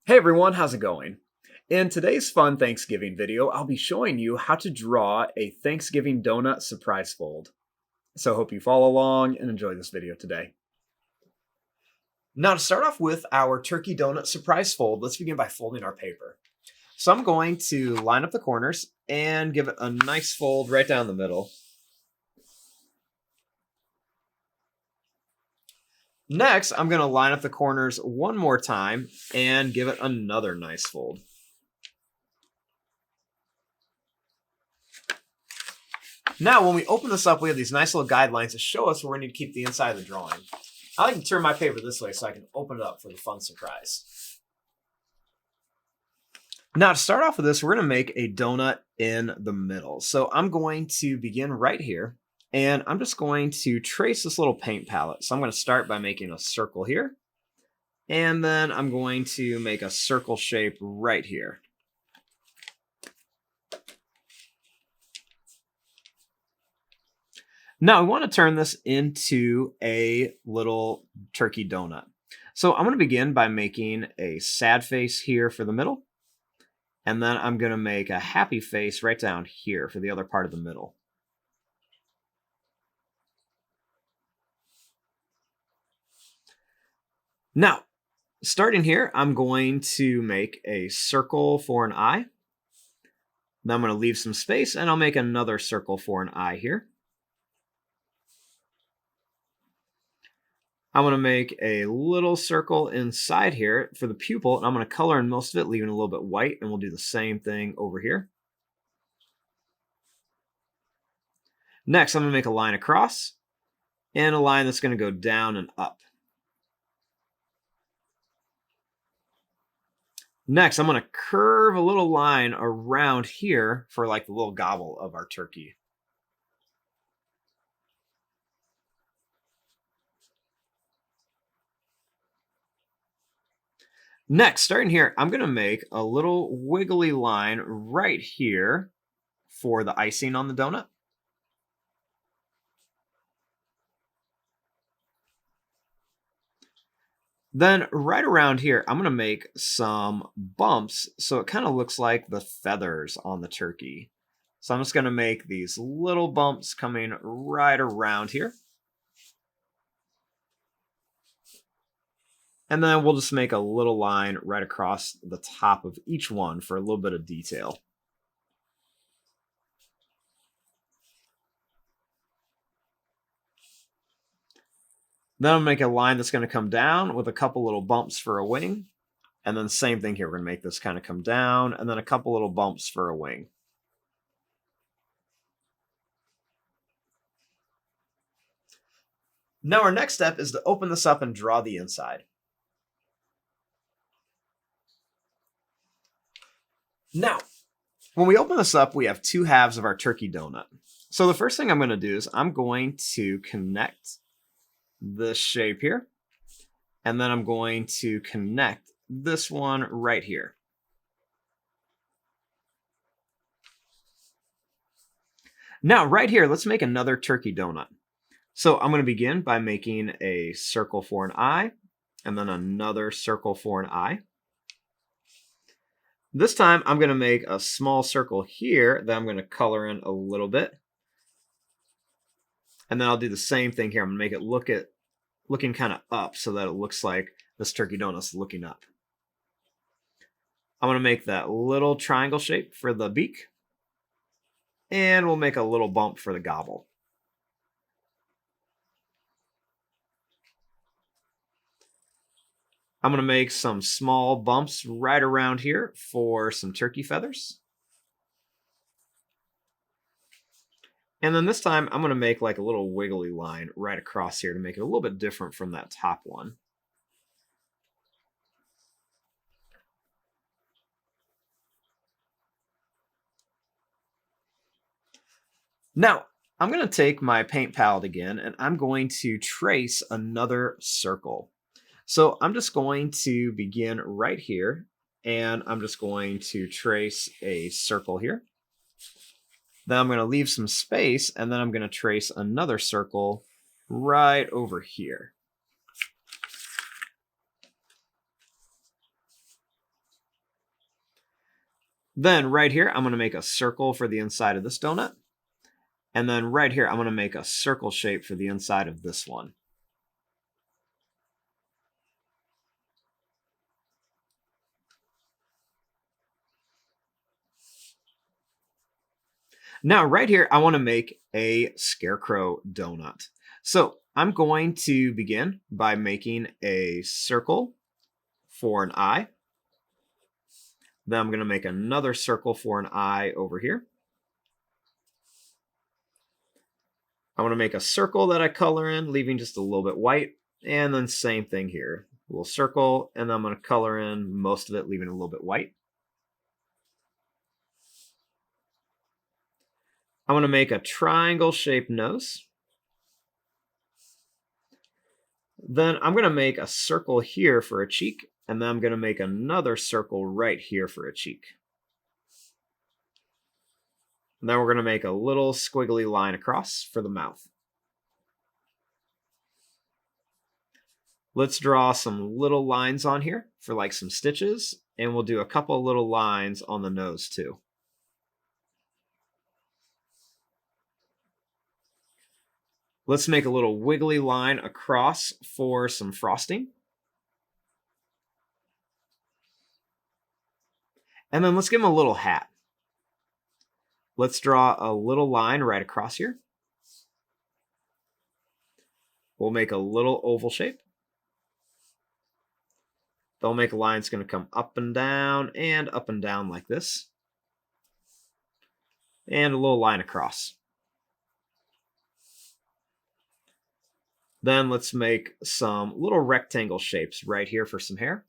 Hey everyone, how's it going? In today's fun Thanksgiving video, I'll be showing you how to draw a Thanksgiving donut surprise fold. So hope you follow along and enjoy this video today. Now to start off with our turkey donut surprise fold, let's begin by folding our paper. So I'm going to line up the corners and give it a nice fold right down the middle. Next, I'm going to line up the corners one more time and give it another nice fold. Now, when we open this up, we have these nice little guidelines to show us where we need to keep the inside of the drawing. I like to turn my paper this way so I can open it up for the fun surprise. Now, to start off with this, we're going to make a donut in the middle. So I'm going to begin right here, and I'm just going to trace this little paint palette. So I'm going to start by making a circle here, and then I'm going to make a circle shape right here. Now, we want to turn this into a little turkey donut. So I'm going to begin by making a sad face here for the middle. And then I'm going to make a happy face right down here for the other part of the middle. Now, starting here, I'm going to make a circle for an eye. Then I'm going to leave some space, and I'll make another circle for an eye here. I'm going to make a little circle inside here for the pupil, and I'm going to color in most of it, leaving a little bit white, and we'll do the same thing over here. Next, I'm going to make a line across, and a line that's going to go down and up. Next, I'm going to curve a little line around here for like the little gobble of our turkey. Next, starting here, I'm going to make a little wiggly line right here for the icing on the donut. Then right around here, I'm going to make some bumps so it kind of looks like the feathers on the turkey. So I'm just going to make these little bumps coming right around here. And then we'll just make a little line right across the top of each one for a little bit of detail. Then I'll make a line that's going to come down with a couple little bumps for a wing. And then same thing here. We're going to make this kind of come down and then a couple little bumps for a wing. Now our next step is to open this up and draw the inside. Now, when we open this up, we have two halves of our turkey donut. So the first thing I'm going to do is I'm going to connect this shape here. And then I'm going to connect this one right here. Now, right here, let's make another turkey donut. So I'm going to begin by making a circle for an eye, and then another circle for an eye. This time, I'm going to make a small circle here that I'm going to color in a little bit. And then I'll do the same thing here. I'm going to make it looking kind of up so that it looks like this turkey donut's looking up. I'm going to make that little triangle shape for the beak. And we'll make a little bump for the gobble. I'm going to make some small bumps right around here for some turkey feathers. And then this time, I'm going to make like a little wiggly line right across here to make it a little bit different from that top one. Now, I'm going to take my paint palette again, and I'm going to trace another circle. So I'm just going to begin right here, and I'm just going to trace a circle here. Then I'm going to leave some space, and then I'm going to trace another circle right over here. Then right here, I'm going to make a circle for the inside of this donut. And then right here, I'm going to make a circle shape for the inside of this one. Now right here, I want to make a scarecrow donut. So I'm going to begin by making a circle for an eye. Then I'm going to make another circle for an eye over here. I want to make a circle that I color in, leaving just a little bit white. And then same thing here. A little circle, and then I'm going to color in most of it, leaving a little bit white. I want to make a triangle-shaped nose. Then I'm going to make a circle here for a cheek, and then I'm going to make another circle right here for a cheek. And then we're going to make a little squiggly line across for the mouth. Let's draw some little lines on here for like some stitches, and we'll do a couple little lines on the nose too. Let's make a little wiggly line across for some frosting. And then let's give him a little hat. Let's draw a little line right across here. We'll make a little oval shape. Then we'll make a line that's going to come up and down like this. And a little line across. Then let's make some little rectangle shapes right here for some hair.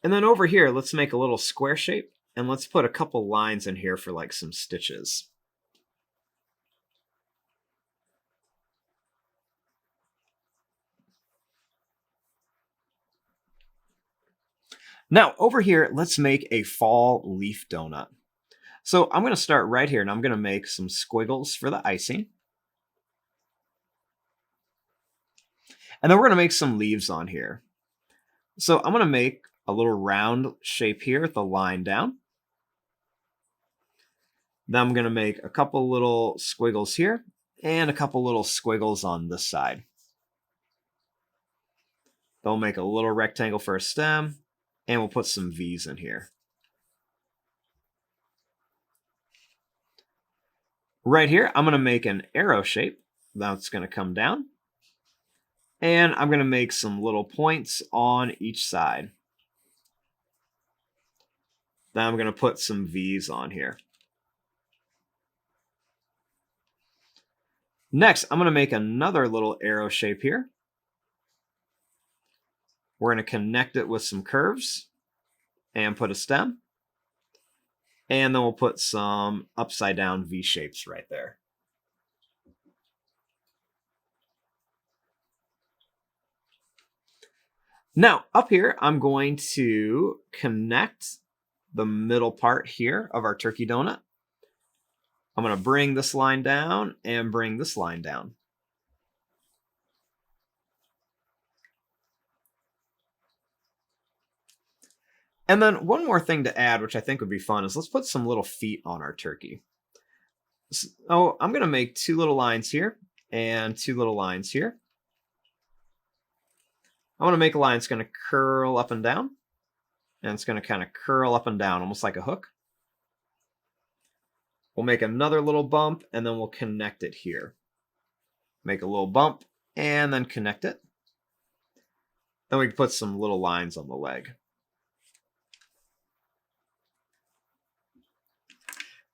And then over here, let's make a little square shape, and let's put a couple lines in here for like some stitches. Now over here, let's make a fall leaf donut. So I'm going to start right here, and I'm going to make some squiggles for the icing. And then we're going to make some leaves on here. So I'm going to make a little round shape here with the line down. Then I'm going to make a couple little squiggles here and a couple little squiggles on this side. Then we'll make a little rectangle for a stem, and we'll put some V's in here. Right here, I'm going to make an arrow shape. That's going to come down. And I'm going to make some little points on each side. Then I'm going to put some V's on here. Next, I'm going to make another little arrow shape here. We're going to connect it with some curves and put a stem. And then we'll put some upside down V shapes right there. Now, up here, I'm going to connect the middle part here of our turkey donut. I'm going to bring this line down and bring this line down. And then one more thing to add, which I think would be fun, is let's put some little feet on our turkey. So I'm going to make two little lines here and two little lines here. I want to make a line that's going to curl up and down. And it's going to kind of curl up and down, almost like a hook. We'll make another little bump, and then we'll connect it here. Make a little bump, and then connect it. Then we can put some little lines on the leg.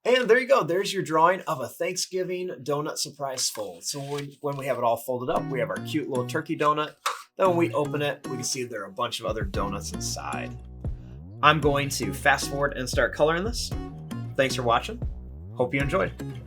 And there you go. There's your drawing of a Thanksgiving donut surprise fold. So when we have it all folded up, we have our cute little turkey donut. Then when we open it, we can see there are a bunch of other donuts inside. I'm going to fast forward and start coloring this. Thanks for watching. Hope you enjoyed.